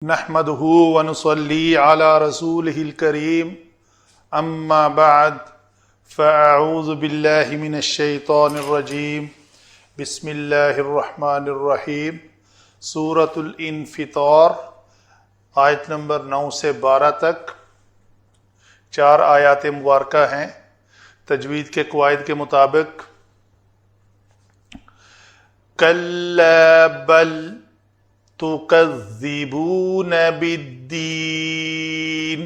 نحمده ونصلي على رسوله الكريم اما بعد فاعوذ بالله من الشیطان الرجیم بسم اللہ الرحمن الرحیم سورة الانفطار آیت نمبر 9 سے 12 تک 4 آیات مبارکہ ہیں۔ تجوید کے قواعد کے مطابق کلا بل تکذبون بالدین،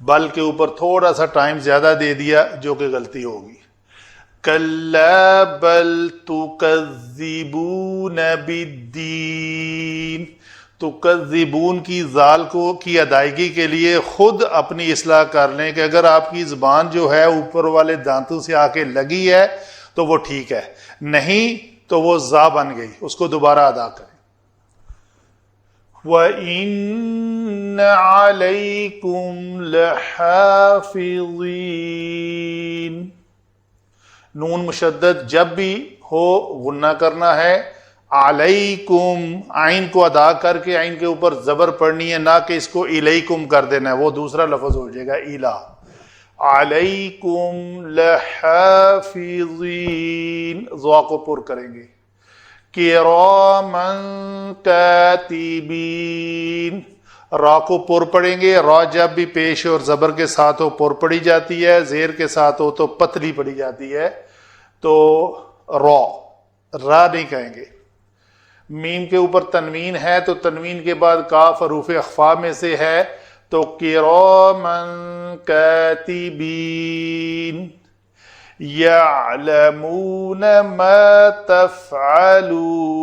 بل کے اوپر تھوڑا سا ٹائم زیادہ دے دیا جو کہ غلطی ہوگی۔ کلا بل تکذبون بالدین، تکذبون کی ذال کی ادائیگی کے لیے خود اپنی اصلاح کر لیں کہ اگر آپ کی زبان جو ہے اوپر والے دانتوں سے آ کے لگی ہے تو وہ ٹھیک ہے، نہیں تو وہ زا بن گئی، اس کو دوبارہ ادا کریں۔ وَإِنَّ عَلَيْكُمْ لَحَافِظِينَ، نون مشدد جب بھی ہو غنہ کرنا ہے۔ علیکم، عین کو ادا کر کے عین کے اوپر زبر پڑھنی ہے، نہ کہ اس کو الیکم کر دینا ہے، وہ دوسرا لفظ ہو جائے گا الا۔ علیکم لحافظین، ضا کو پر کریں گے۔ کرامن کاتبین، را کو پر پڑھیں گے، را جب بھی پیش اور زبر کے ساتھ ہو پر پڑھی جاتی ہے، زیر کے ساتھ ہو تو پتلی پڑھی جاتی ہے، تو را نہیں کہیں گے۔ میم کے اوپر تنوین ہے تو تنوین کے بعد کاف حروف اخفا میں سے ہے تو کرامن کاتبین یعلمون ما تفعلون۔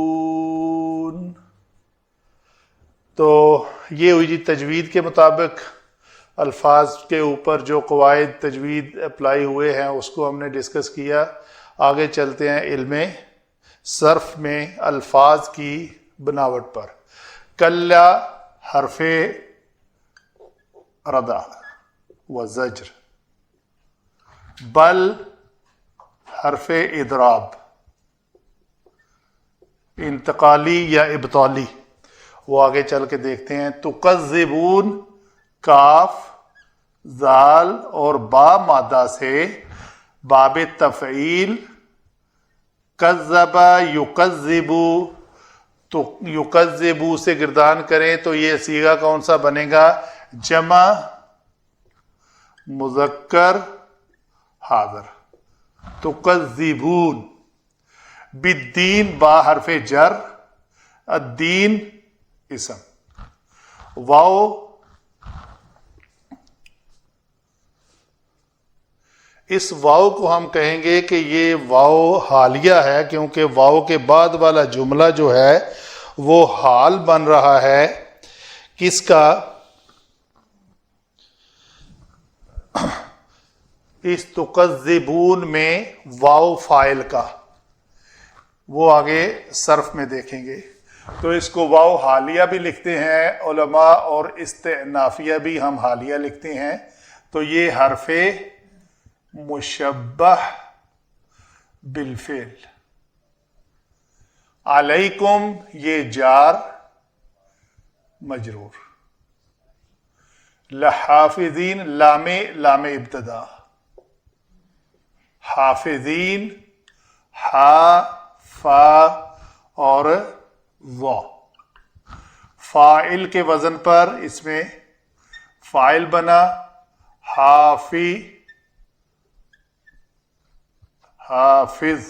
تو یہ ہوئی جی تجوید کے مطابق الفاظ کے اوپر جو قواعد تجوید اپلائی ہوئے ہیں اس کو ہم نے ڈسکس کیا۔ آگے چلتے ہیں علم صرف میں الفاظ کی بناوٹ پر۔ کلا حرف ردا و زجر، بل حرف اضراب انتقالی یا ابطالی، وہ آگے چل کے دیکھتے ہیں۔ تکذبون کاف زال اور با مادہ سے باب تفعیل، کذب یکذبو، تو یکذبو سے گردان کریں تو یہ صیغہ کون سا بنے گا؟ جمع مذکر حاضر۔ تکذبون بالدین با حرف جر، الدین اسم، واو اس واو کو ہم کہیں گے کہ یہ واو حالیہ ہے، کیونکہ واو کے بعد والا جملہ جو ہے وہ حال بن رہا ہے کس کا؟ اس تکذبون میں واو فاعل کا، وہ آگے صرف میں دیکھیں گے۔ تو اس کو واو حالیہ بھی لکھتے ہیں علماء اور استئنافیہ بھی ہم حالیہ لکھتے ہیں۔ تو یہ حرف مشبہ بالفعل، علیکم یہ جار مجرور، لحافظین لام ابتدا، حافظین ہا فا اور وا، فاعل کے وزن پر اس میں فاعل بنا حافظ،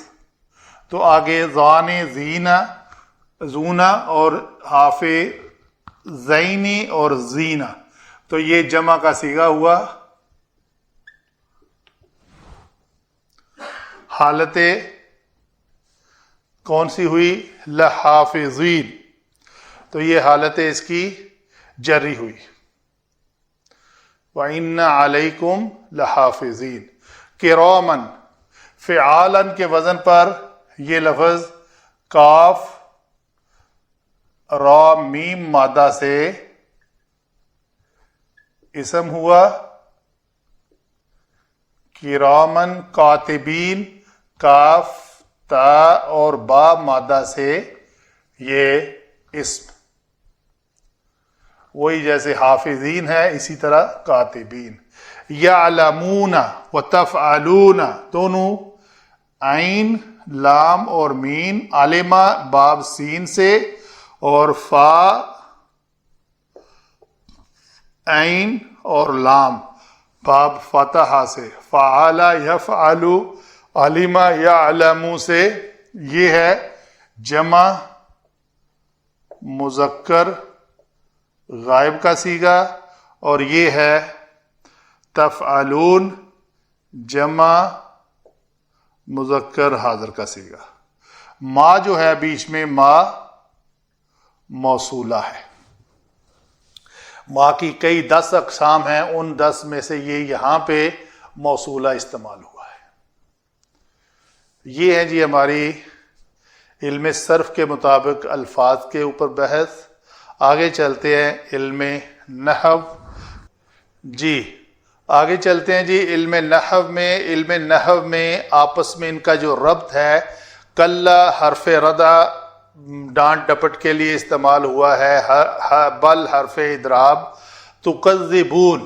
تو آگے زان زینا زونا اور حافظین اور زینا، تو یہ جمع کا صیغہ ہوا۔ حالت کون سی ہوئی؟ لحافظین، تو یہ حالت اس کی جری ہوئی۔ وَإِنَّ عَلَيْكُمْ لَحَافِظِينَ، کِرَامًا فعالن کے وزن پر یہ لفظ کاف را میم مادہ سے اسم ہوا، کرامن کاتبین کاف تا اور با مادہ سے یہ اسم۔ وہی جیسے حافظین ہے اسی طرح کاتبین. یعلمون و تفعلون دونوں عین لام اور مین، علمہ باب سین سے، اور فا عین اور لام باب فتحہ سے، فعل یفعل علم یعلم سے. یہ ہے جمع مذکر غائب کا صیغہ، اور یہ ہے تفعلون جمع مذکر حاضر کا صیغہ. ما جو ہے بیچ میں ما موصولہ ہے. ما کی کئی 10 اقسام ہیں، ان 10 میں سے یہ یہاں پہ موصولہ استعمال ہوا ہے. یہ ہے جی ہماری علم صرف کے مطابق الفاظ کے اوپر بحث. آگے چلتے ہیں علم نحو. جی آگے چلتے ہیں جی علم نحو میں. علم نحو میں آپس میں ان کا جو ربط ہے، کلا حرف ردع ڈانٹ ڈپٹ کے لیے استعمال ہوا ہے، بل حرف ادراب. تکذبون،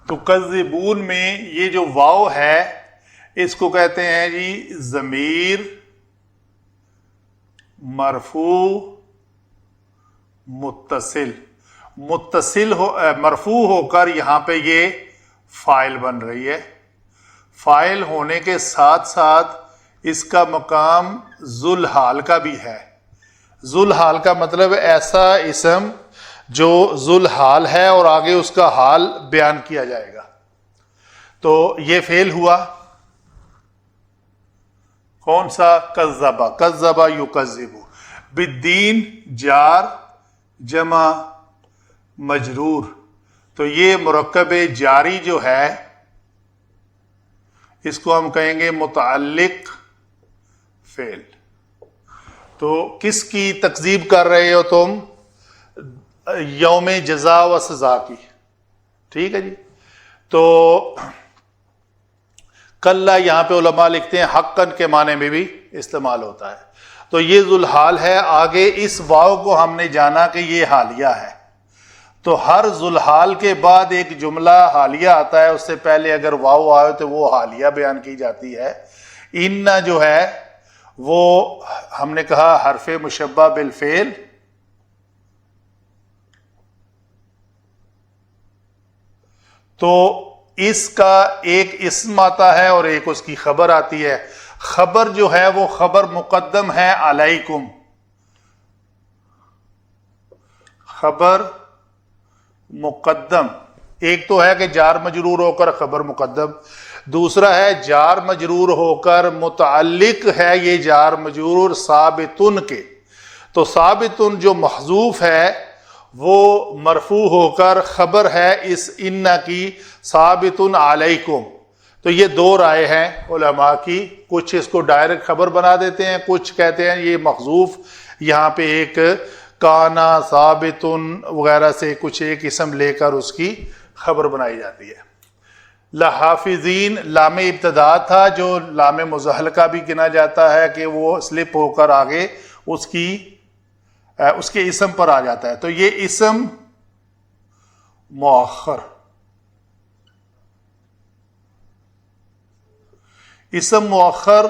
تکذبون میں یہ جو واو ہے اس کو کہتے ہیں جی ضمیر مرفوع متصل. متصل ہو مرفوع ہو کر یہاں پہ یہ فاعل بن رہی ہے. فاعل ہونے کے ساتھ ساتھ اس کا مقام ذوالحال کا بھی ہے. ذوالحال کا مطلب ایسا اسم جو ذوالحال ہے اور آگے اس کا حال بیان کیا جائے گا. تو یہ فعل ہوا کون سا؟ کذبا. کذبا یکذب. بالدین جار جمع مجرور. تو یہ مرکب جاری جو ہے اس کو ہم کہیں گے متعلق فعل. تو کس کی تکذیب کر رہے ہو تم؟ یوم جزا و سزا کی. ٹھیک ہے جی. تو کلا یہاں پہ علماء لکھتے ہیں حقاً کے معنی میں بھی استعمال ہوتا ہے. تو یہ ذوالحال ہے. آگے اس واو کو ہم نے جانا کہ یہ حالیہ ہے. تو ہر ذوالحال کے بعد ایک جملہ حالیہ آتا ہے، اس سے پہلے اگر واو آئے تو وہ حالیہ بیان کی جاتی ہے. ان جو ہے وہ ہم نے کہا حرف مشبہ بالفعل، تو اس کا ایک اسم آتا ہے اور ایک اس کی خبر آتی ہے. خبر جو ہے وہ خبر مقدم ہے علیکم. خبر مقدم ایک تو ہے کہ جار مجرور ہو کر خبر مقدم، دوسرا ہے جار مجرور ہو کر متعلق ہے یہ جار مجرور ثابتن کے. تو ثابتن جو محذوف ہے وہ مرفوع ہو کر خبر ہے اس ان کی ثابتن علیکم. تو یہ دو رائے ہیں علماء کی. کچھ اس کو ڈائریکٹ خبر بنا دیتے ہیں، کچھ کہتے ہیں یہ محذوف یہاں پہ ایک کانا ثابتن وغیرہ سے کچھ ایک اسم لے کر اس کی خبر بنائی جاتی ہے. لحافظین لام ابتدا تھا جو لام مزحلقہ بھی گنا جاتا ہے کہ وہ سلپ ہو کر آگے اس کے اسم پر آ جاتا ہے. تو یہ اسم مؤخر، اسم مؤخر.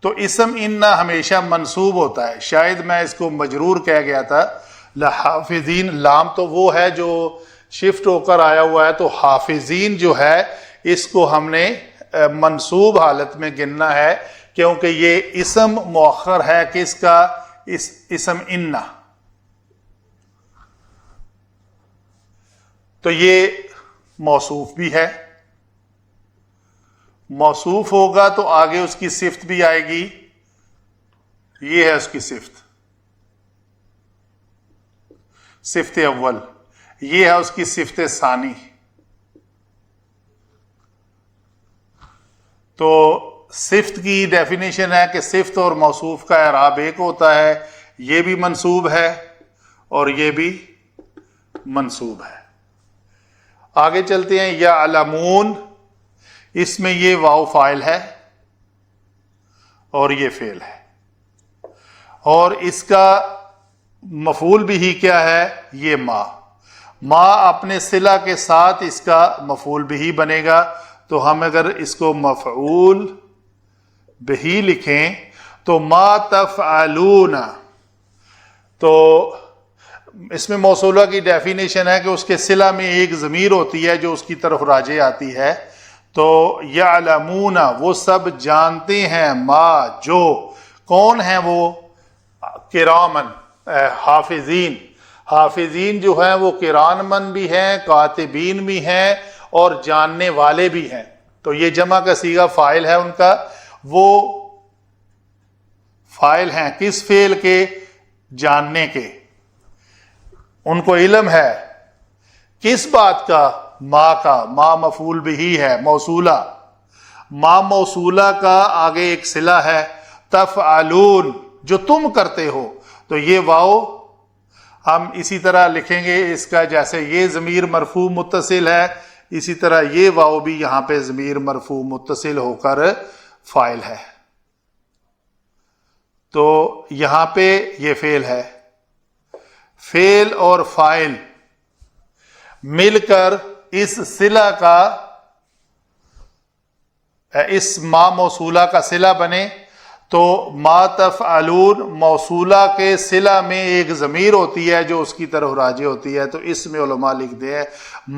تو اسم ان ہمیشہ منصوب ہوتا ہے. شاید میں اس کو مجرور کہہ گیا تھا. لحافظین لام تو وہ ہے جو شفٹ ہو کر آیا ہوا ہے، تو حافظین جو ہے اس کو ہم نے منصوب حالت میں گننا ہے کیونکہ یہ اسم مؤخر ہے کس کا؟ اسم ان. تو یہ موصوف بھی ہے. موصوف ہوگا تو آگے اس کی صفت بھی آئے گی. یہ ہے اس کی صفت، صفت اول. یہ ہے اس کی صفت ثانی. تو صفت کی ڈیفینیشن ہے کہ صفت اور موصوف کا اعراب ایک ہوتا ہے. یہ بھی منصوب ہے اور یہ بھی منصوب ہے. آگے چلتے ہیں. یا علمون، اس میں یہ واو فاعل ہے اور یہ فعل ہے، اور اس کا مفعول بھی کیا ہے؟ یہ ما. ما اپنے صلہ کے ساتھ اس کا مفعول بہی بنے گا، تو ہم اگر اس کو مفعول بہی لکھیں تو ما تفعلون، تو اس میں موصولہ کی ڈیفینیشن ہے کہ اس کے صلہ میں ایک ضمیر ہوتی ہے جو اس کی طرف راجع آتی ہے، تو یعلمون وہ سب جانتے ہیں، ما جو، کون ہیں وہ؟ کرامن حافظین، حافظین جو ہیں وہ کرامن بھی ہیں، کاتبین بھی ہیں، اور جاننے والے بھی ہیں۔ تو یہ جمع کا صیغہ فاعل ہے ان کا، وہ فاعل ہیں کس فعل کے؟ جاننے کے، ان کو علم ہے کس بات کا؟ ما کا، ما مفعول بہی ہے موصولہ، ما موصولہ کا آگے ایک صلہ ہے تفعلون جو تم کرتے ہو، تو یہ واو ہم اسی طرح لکھیں گے اس کا، جیسے یہ ضمیر مرفوع متصل ہے اسی طرح یہ واو بھی یہاں پہ ضمیر مرفوع متصل ہو کر فاعل ہے، تو یہاں پہ یہ فعل ہے، فعل اور فاعل مل کر اس صلہ کا، اس ما موصولہ کا صلہ بنے، تو ما تفعلون موصولہ کے صلہ میں ایک ضمیر ہوتی ہے جو اس کی طرف راجع ہوتی ہے، تو اس میں علماء لکھتے ہیں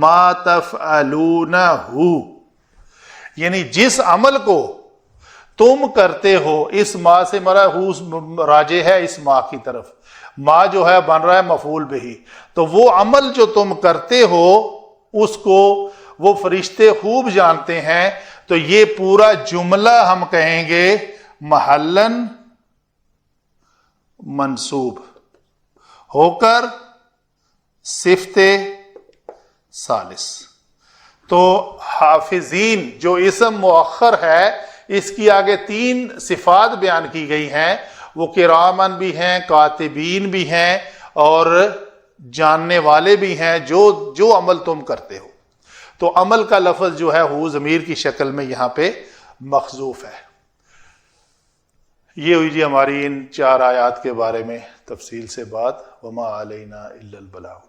ما تفعلونہ، یعنی جس عمل کو تم کرتے ہو، اس ما سے مرا ہو راجع ہے اس ما کی طرف، ما جو ہے بن رہا ہے مفعول بہی، تو وہ عمل جو تم کرتے ہو اس کو وہ فرشتے خوب جانتے ہیں، تو یہ پورا جملہ ہم کہیں گے محلن منصوب ہو کر صفت ثالث، تو حافظین جو اسم مؤخر ہے اس کی آگے 3 صفات بیان کی گئی ہیں، وہ کرامن بھی ہیں، کاتبین بھی ہیں، اور جاننے والے بھی ہیں، جو عمل تم کرتے ہو، تو عمل کا لفظ جو ہے ہو ضمیر کی شکل میں یہاں پہ محذوف ہے۔ یہ ہوئی جی ہماری ان 4 آیات کے بارے میں تفصیل سے بات، وما علینا الا البلاغ۔